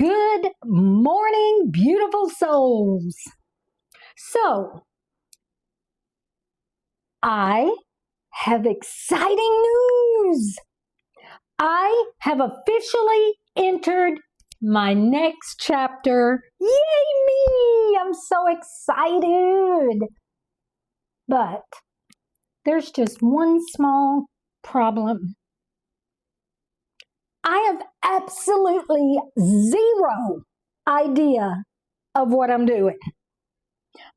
Good morning, beautiful souls. So, I have exciting news. I have officially entered my next chapter. Yay me! I'm so excited. But there's just one small problem. I have absolutely zero idea of what I'm doing.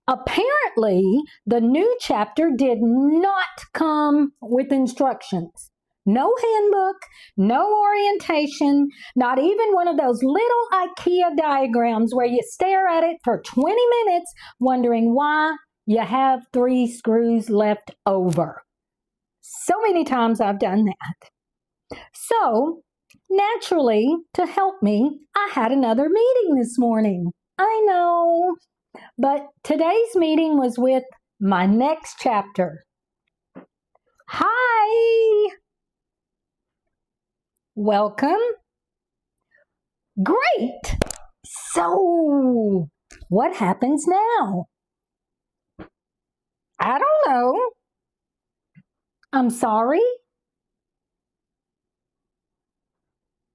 Apparently, the new chapter did not come with instructions. No handbook, no orientation, not even one of those little IKEA diagrams where you stare at it for 20 minutes wondering why you have 3 screws left over. So many times I've done that. So, naturally, to help me, I had another meeting this morning. I know, but today's meeting was with my next chapter. Hi! Welcome. Great! So, what happens now? I don't know. I'm sorry?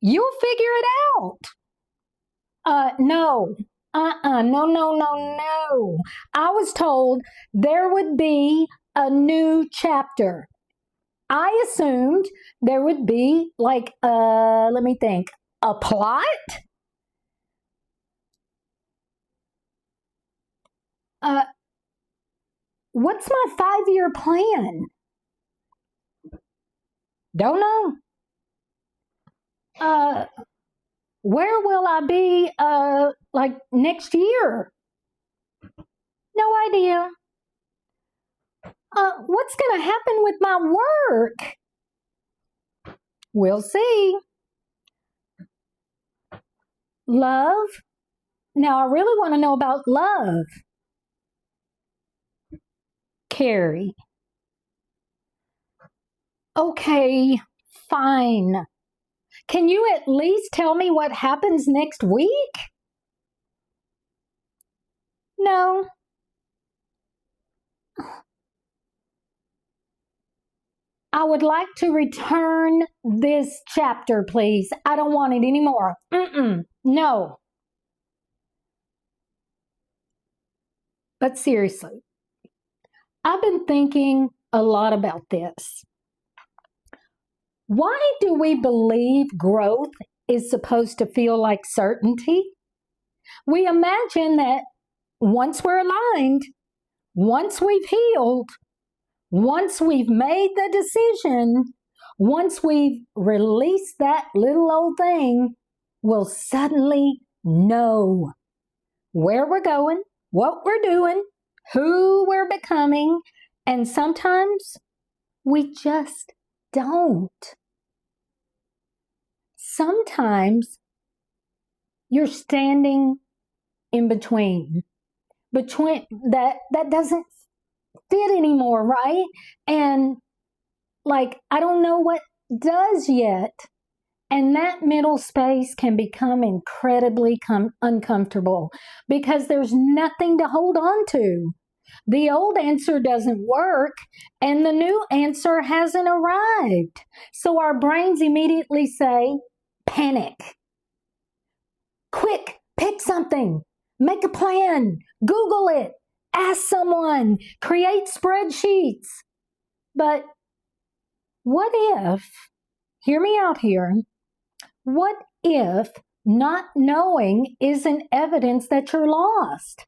You'll figure it out. No. No. I was told there would be a new chapter. I assumed there would be let me think, a plot? What's my 5-year plan? Don't know. Where will I be, next year? No idea. What's going to happen with my work? We'll see. Love? Now, I really want to know about love. Kari. Okay, fine. Can you at least tell me what happens next week? No. I would like to return this chapter, please. I don't want it anymore. No. But seriously, I've been thinking a lot about this. Why do we believe growth is supposed to feel like certainty? We imagine that once we're aligned, once we've healed, once we've made the decision, once we've released that little old thing, we'll suddenly know where we're going, what we're doing, who we're becoming, and sometimes we just don't. Sometimes you're standing in between that doesn't fit anymore, right? And I don't know what does yet. And that middle space can become incredibly uncomfortable because there's nothing to hold on to. The old answer doesn't work and the new answer hasn't arrived. So our brains immediately say, panic. Quick, pick something. Make a plan. Google it. Ask someone. Create spreadsheets. But what if, hear me out here, what if not knowing isn't evidence that you're lost?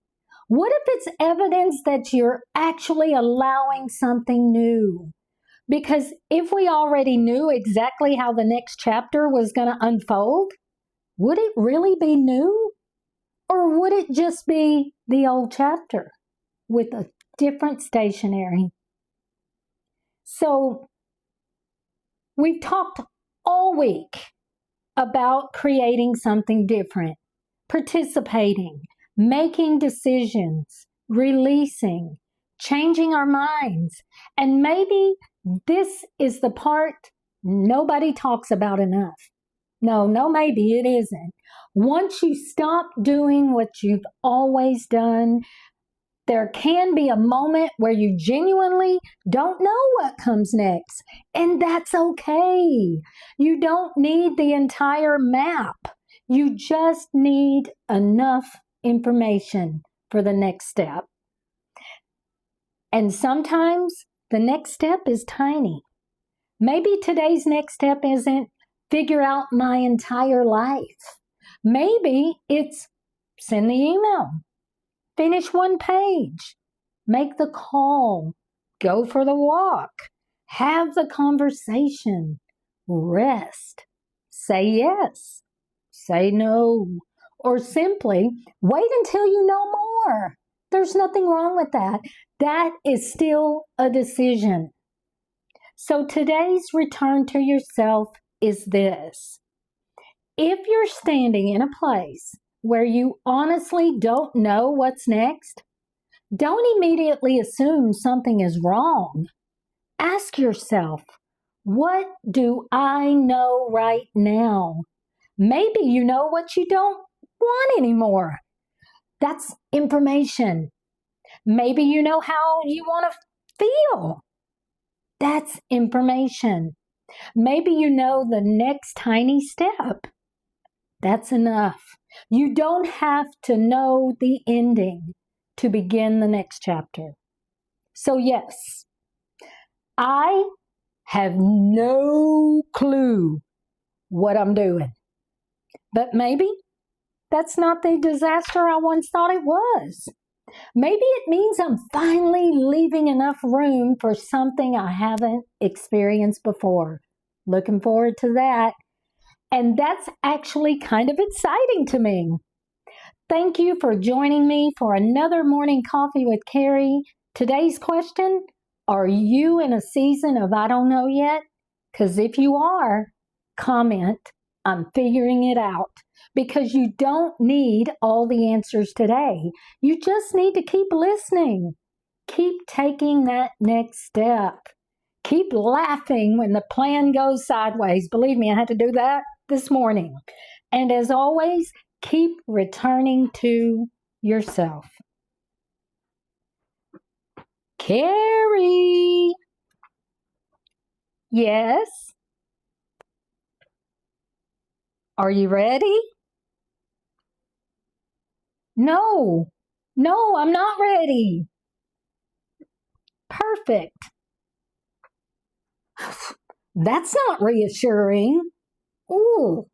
What if it's evidence that you're actually allowing something new? Because if we already knew exactly how the next chapter was going to unfold, would it really be new? Or would it just be the old chapter with a different stationery? So, we've talked all week about creating something different, participating, making decisions, releasing, changing our minds. And maybe this is the part nobody talks about enough. No, maybe it isn't. Once you stop doing what you've always done, there can be a moment where you genuinely don't know what comes next, and that's okay. You don't need the entire map. You just need enough information for the next step. And sometimes the next step is tiny. Maybe today's next step isn't figure out my entire life. Maybe it's send the email, finish one page, make the call, go for the walk, have the conversation, rest, say yes, say no, or simply wait until you know more. There's nothing wrong with that. That is still a decision. So today's return to yourself is this. If you're standing in a place where you honestly don't know what's next, don't immediately assume something is wrong. Ask yourself, what do I know right now? Maybe you know what you don't want anymore. That's information. Maybe you know how you want to feel. That's information. Maybe you know the next tiny step. That's enough. You don't have to know the ending to begin the next chapter. So yes, I have no clue what I'm doing. But maybe that's not the disaster I once thought it was. Maybe it means I'm finally leaving enough room for something I haven't experienced before. Looking forward to that. And that's actually kind of exciting to me. Thank you for joining me for another Morning Coffee with Kari. Today's question, are you in a season of I don't know yet? Because if you are, comment, I'm figuring it out. Because you don't need all the answers today. You just need to keep listening. Keep taking that next step. Keep laughing when the plan goes sideways. Believe me, I had to do that this morning. And as always, keep returning to yourself. Kari! Yes? Are you ready? No, I'm not ready. Perfect. That's not reassuring. Ooh.